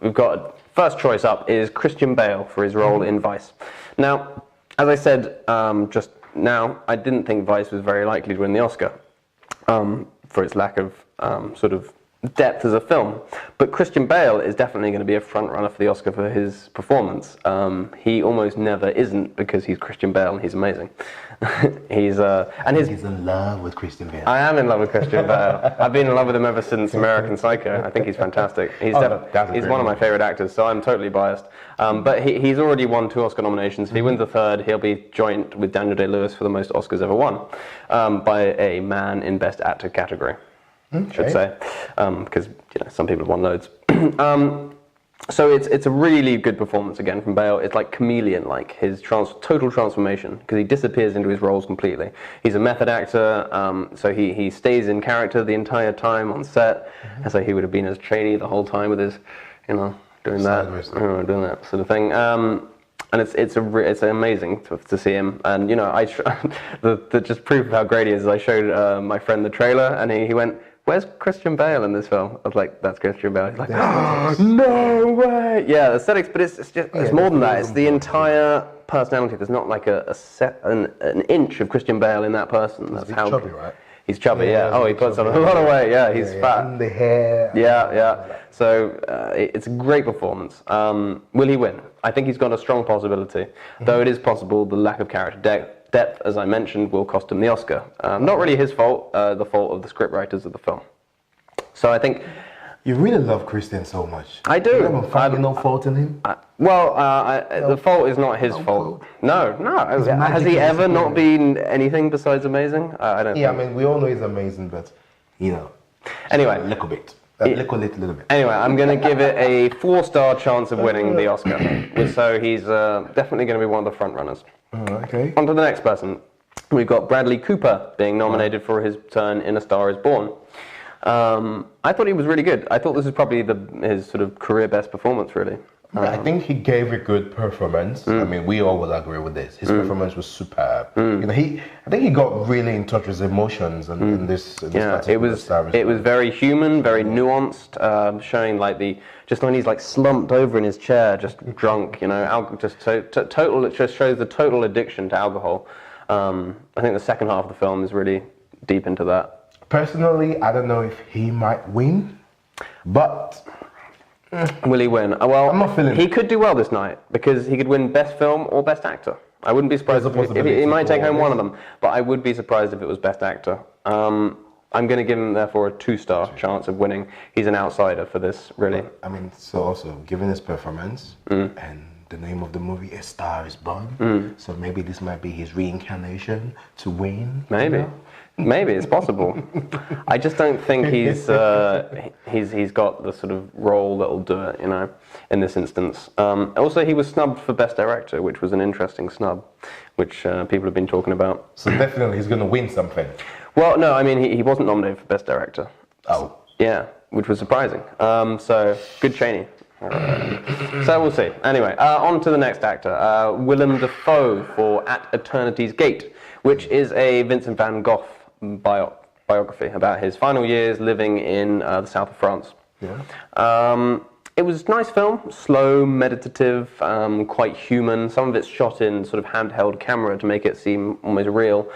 we've got first choice up is Christian Bale for his role in Vice. Now, as I said just now, I didn't think Vice was very likely to win the Oscar for its lack of sort of depth as a film. But Christian Bale is definitely going to be a front runner for the Oscar for his performance. He almost never isn't because he's Christian Bale and he's amazing. He's in love with Christian Bale. I am in love with Christian Bale. I've been in love with him ever since American Psycho. I think he's fantastic. He's one of my favorite actors, so I'm totally biased. But he's already won 2 Oscar nominations. If he wins a third, he'll be joint with Daniel Day-Lewis for the most Oscars ever won by a man in Best Actor category. I should say, because some people have won loads. So it's a really good performance again from Bale. It's like chameleon-like, his total transformation, because he disappears into his roles completely. He's a method actor, so he stays in character the entire time on set, and so he would have been as Cheney the whole time with his, doing that sort of thing. And it's amazing to see him. And the just proof of how great he is I showed my friend the trailer, and he went, "Where's Christian Bale in this film?" I was like, "That's Christian Bale." He's like, "Oh, no way!" Yeah, aesthetics, but it's more than that. It's the entire personality. There's not like an inch of Christian Bale in that person. That's how chubby, right? He's chubby, yeah. Oh, he puts on a lot of weight. Yeah, he's fat. And the hair. Yeah. So it's a great performance. Will he win? I think he's got a strong possibility, though it is possible the lack of character depth, as I mentioned, will cost him the Oscar. Not really his fault, the fault of the scriptwriters of the film. So I think... You really love Christian so much. I do. You haven't found no fault in him? The fault is not his fault. No. Has he ever not been anything besides amazing? I don't think. Yeah, I mean, we all know he's amazing, but, Anyway. A little bit. Little bit. Anyway, I'm going to give it a 4-star chance of winning the Oscar. So he's definitely going to be one of the front runners. Okay. On to the next person. We've got Bradley Cooper being nominated for his turn in A Star Is Born. I thought he was really good. I thought this is probably his sort of career best performance, really. I think he gave a good performance. I mean, we all will agree with this. His performance was superb. I think he got really in touch with his emotions in this it was very human, very nuanced, showing like just when he's like slumped over in his chair, just drunk, total. It just shows the total addiction to alcohol. I think the second half of the film is really deep into that. Personally, I don't know if he might win, but... Will he win? Well, I'm not feeling he could do well this night, because he could win Best Film or Best Actor. I wouldn't be surprised if he might take home one of them, but I would be surprised if it was Best Actor. I'm going to give him, therefore, a 2-star chance of winning. He's an outsider for this, really. I mean, so also, given his performance and the name of the movie, A Star Is Born, so maybe this might be his reincarnation to win. Maybe. Maybe it's possible. I just don't think he's got the sort of role that'll do it, in this instance. Also, he was snubbed for Best Director, which was an interesting snub, which people have been talking about. So definitely he's going to win something. Well, no, I mean he wasn't nominated for Best Director. Oh. Yeah, which was surprising. So good Cheney. So we'll see. Anyway, on to the next actor, Willem Dafoe for At Eternity's Gate, which is a Vincent van Gogh biography about his final years living in the south of France. Yeah. It was a nice film, slow, meditative, quite human. Some of it's shot in sort of handheld camera to make it seem almost real.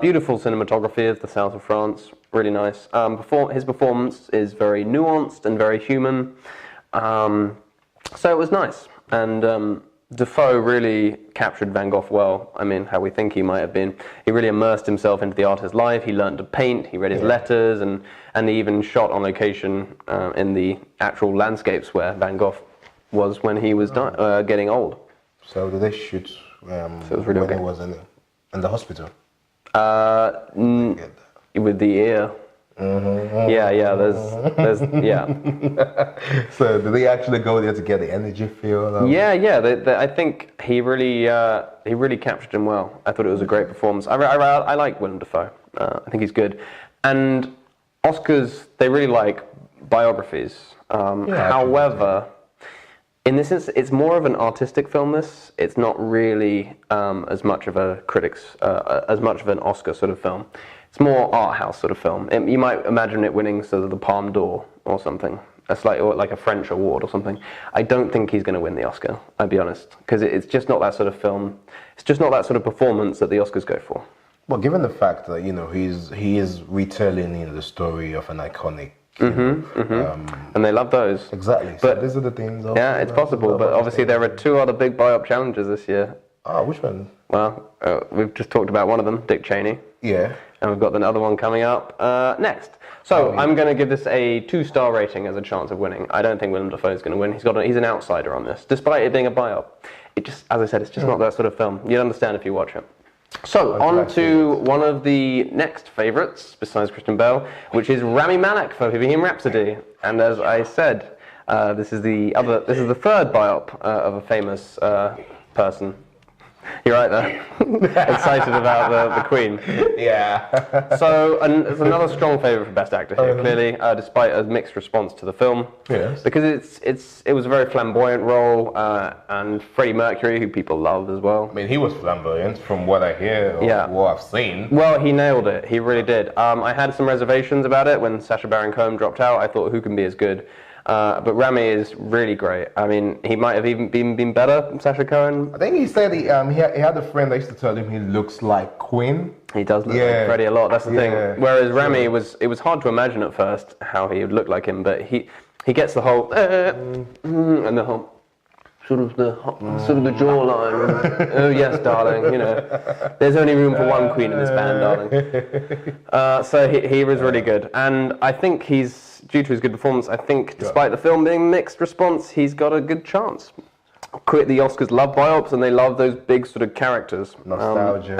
Beautiful cinematography of the south of France, really nice. His performance is very nuanced and very human. So it was nice. And Defoe really captured Van Gogh well. I mean, how we think he might have been. He really immersed himself into the artist's life. He learned to paint. He read his letters, and he even shot on location in the actual landscapes where Van Gogh was when he was getting old. So did they shoot so it was really when he was in the hospital? With the ear. Yeah. There's yeah. So did they actually go there to get the energy feel? Yeah. I think he really captured him well. I thought it was a great performance. I like Willem Dafoe. I think he's good. And Oscars, they really like biographies. However, in this instance, it's more of an artistic film. It's not really as much of a as much of an Oscar sort of film. It's more art house sort of film. You might imagine it winning sort of the Palme d'Or or something. like a French award or something. I don't think he's going to win the Oscar. I'll be honest, because it's just not that sort of film. It's just not that sort of performance that the Oscars go for. Well, given the fact that he is retelling the story of an iconic. And they love those. Exactly. But so these are the things. Yeah, it's possible. But obviously there are 2 other big biop challenges this year. Oh, which one? Well, we've just talked about one of them, Dick Cheney. Yeah. And we've got another one coming up next. So I'm going to give this a 2-star rating as a chance of winning. I don't think Willem Dafoe is going to win. He's an outsider on this, despite it being a biop. It just, as I said, it's just not that sort of film. You'd understand if you watch it. So, on to one of the next favourites, besides Christian Bale, which is Rami Malek for Bohemian Rhapsody. And as I said, this is the 3rd biop of a famous person. You're right there. Excited about the Queen. Yeah. So, and it's another strong favourite for Best Actor here, clearly, despite a mixed response to the film. Yes. Because it was a very flamboyant role, and Freddie Mercury, who people love as well. I mean, he was flamboyant from what I hear or what I've seen. Well, he nailed it. He really did. I had some reservations about it when Sacha Baron Cohen dropped out. I thought, who can be as good? But Rami is really great. I mean, he might have even been better than Sacha Cohen. I think he said he had a friend that used to tell him he looks like Queen. He does look like Freddie a lot. That's the thing. Whereas Rami it was hard to imagine at first how he would look like him, but he gets the whole and the whole sort of the jawline. Oh yes, darling. There's only room for one Queen in this band, darling. So he was really good, and I think he's. Due to his good performance, I think, despite the film being mixed response, he's got a good chance. The Oscars love biops, and they love those big sort of characters. Nostalgia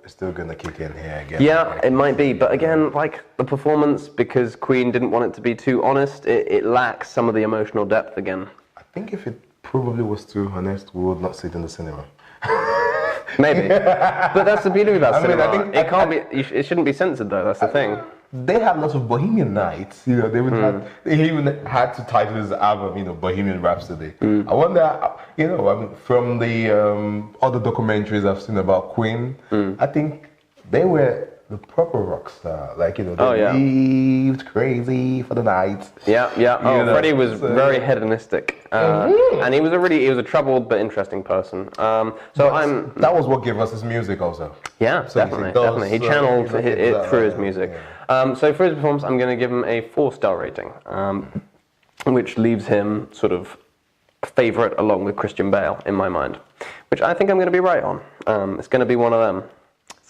is still going to kick in here again. Yeah, it might be. But again, like the performance, because Queen didn't want it to be too honest, it lacks some of the emotional depth again. I think if it probably was too honest, we would not sit in the cinema. Maybe. But that's the beauty about cinema. I think it can't be. It shouldn't be censored, though. That's the thing. They have lots of Bohemian nights. They even had to title his album, Bohemian Rhapsody. I wonder, from the other documentaries I've seen about Queen, I think they were the proper rock star. They lived crazy for the night. Yeah. Freddie was very hedonistic, and he was a troubled but interesting person. That was what gave us his music, also. Yeah, so definitely. He channeled it through his music. So for his performance, I'm going to give him a 4-star rating, which leaves him sort of favourite along with Christian Bale in my mind, which I think I'm going to be right on. It's going to be one of them.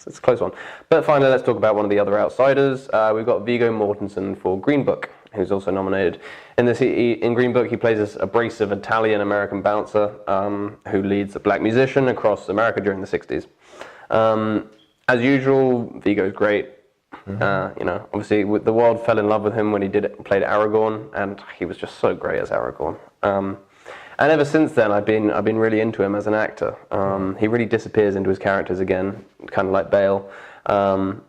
It's a close one. But finally, let's talk about one of the other outsiders. We've got Viggo Mortensen for Green Book, who's also nominated. In Green Book, he plays this abrasive Italian-American bouncer who leads a black musician across America during the 60s. As usual, Viggo's great. Obviously, the world fell in love with him when he played Aragorn, and he was just so great as Aragorn. And ever since then, I've been really into him as an actor. He really disappears into his characters again, kind of like Bale. So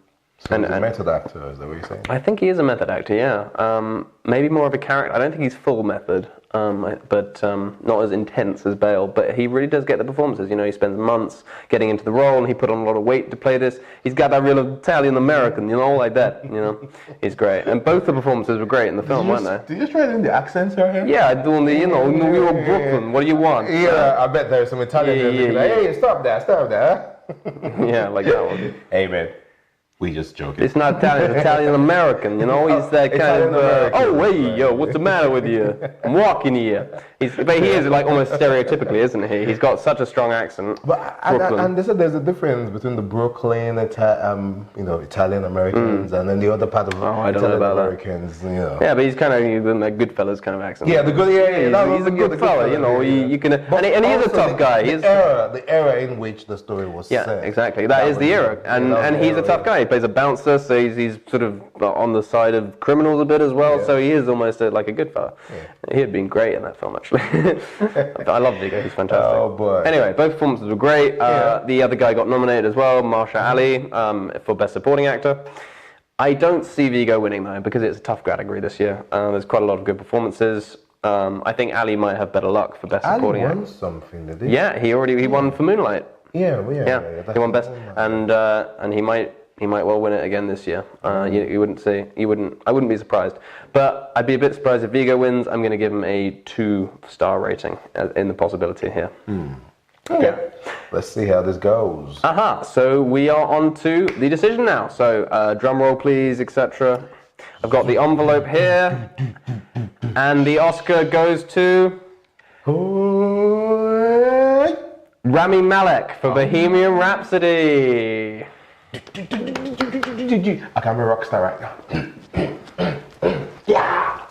he's a method actor, is that what you're saying? I think he is a method actor, yeah. Maybe more of a character. I don't think he's full method, but not as intense as Bale. But he really does get the performances. He spends months getting into the role, and he put on a lot of weight to play this. He's got that real Italian-American, like that, He's great. And both the performances were great in the film, weren't they? Did you just try doing the accents right here? Yeah, doing the, New York, Brooklyn, what do you want? Yeah, I bet there's some Italian like, hey, stop there. Yeah, like that one. Hey, man. We just joking. It's not Italian, it's Italian-American, He's that kind of, hey, yo, what's the matter with you? I'm walking here. But he is like almost stereotypically, isn't he? He's got such a strong accent. But and there's a difference between the Brooklyn, Italian-Americans, and then the other part of Italian-Americans, Yeah, but he's kind of like Goodfellas kind of accent. Yeah, he's a good fella, You can, and he is a tough guy. The era in which the story was set. Yeah, exactly. That is the era, and he's a tough guy. He plays a bouncer, so he's sort of on the side of criminals a bit as well. So he is almost like a good fella. He had been great in that film, actually. I love Viggo. He's fantastic. Oh boy. Anyway, both performances were great. The other guy got nominated as well, Mahershala Ali, for Best Supporting Actor. I don't see Viggo winning though, because it's a tough category this year. There's quite a lot of good performances. I think Ali might have better luck for Best Supporting Actor. Ali won something, did he? Yeah, he won for Moonlight. Yeah, he won Best, and he He might well win it again this year. You wouldn't say. I wouldn't be surprised. But I'd be a bit surprised if Vigo wins. I'm going to give him a 2-star rating in the possibility here. Okay. Let's see how this goes. So we are on to the decision now. So drum roll, please, etc. I've got the envelope here, and the Oscar goes to Rami Malek for Bohemian Rhapsody. I can be a rock star right now. Yeah.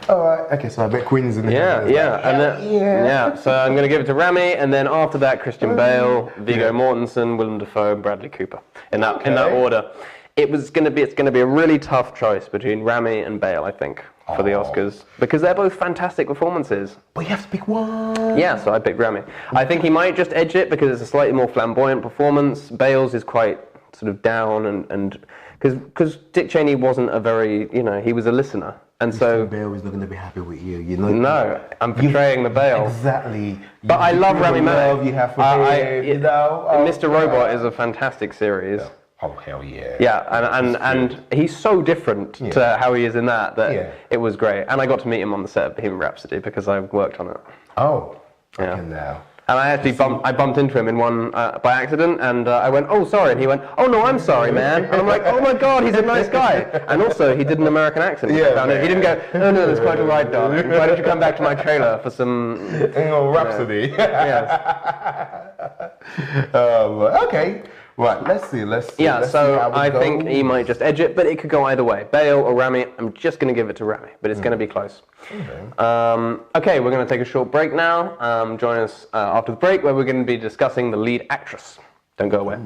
All right. Okay, so I bet Queen is in the Yeah. So I'm going to give it to Rami, and then after that, Christian Bale, Viggo Mortensen, Willem Dafoe, and Bradley Cooper. In that order. It's going to be a really tough choice between Rami and Bale, I think, for the Oscars, because they're both fantastic performances. But you have to pick one. Yeah, so I picked Rami. I think he might just edge it because it's a slightly more flamboyant performance. Bale's is quite sort of down and because Dick Cheney wasn't a very, he was a listener. And so Bale is not going to be happy with you, No, I'm portraying the Bale. Exactly. But I love Rami Malek. Love you have for him, Mr. Robot is a fantastic series. Yeah. Oh hell yeah! Yeah, and he's so different to how he is in that it was great. And I got to meet him on the set of Bohemian Rhapsody because I worked on it. Oh, yeah. Now. And I actually bumped into him in one by accident, and I went, "Oh, sorry," and he went, "Oh no, I'm sorry, man." And I'm like, "Oh my God, he's a nice guy." And also, he did an American accent. Yeah, he didn't go, "Oh no, that's quite all right, darling. Why don't you come back to my trailer for some Rhapsody?" Yes. Okay. Right, let's see. So I think he might just edge it, but it could go either way. Bale or Rami, I'm just going to give it to Rami, but it's going to be close. Okay, we're going to take a short break now. Join us after the break where we're going to be discussing the lead actress. Don't go away.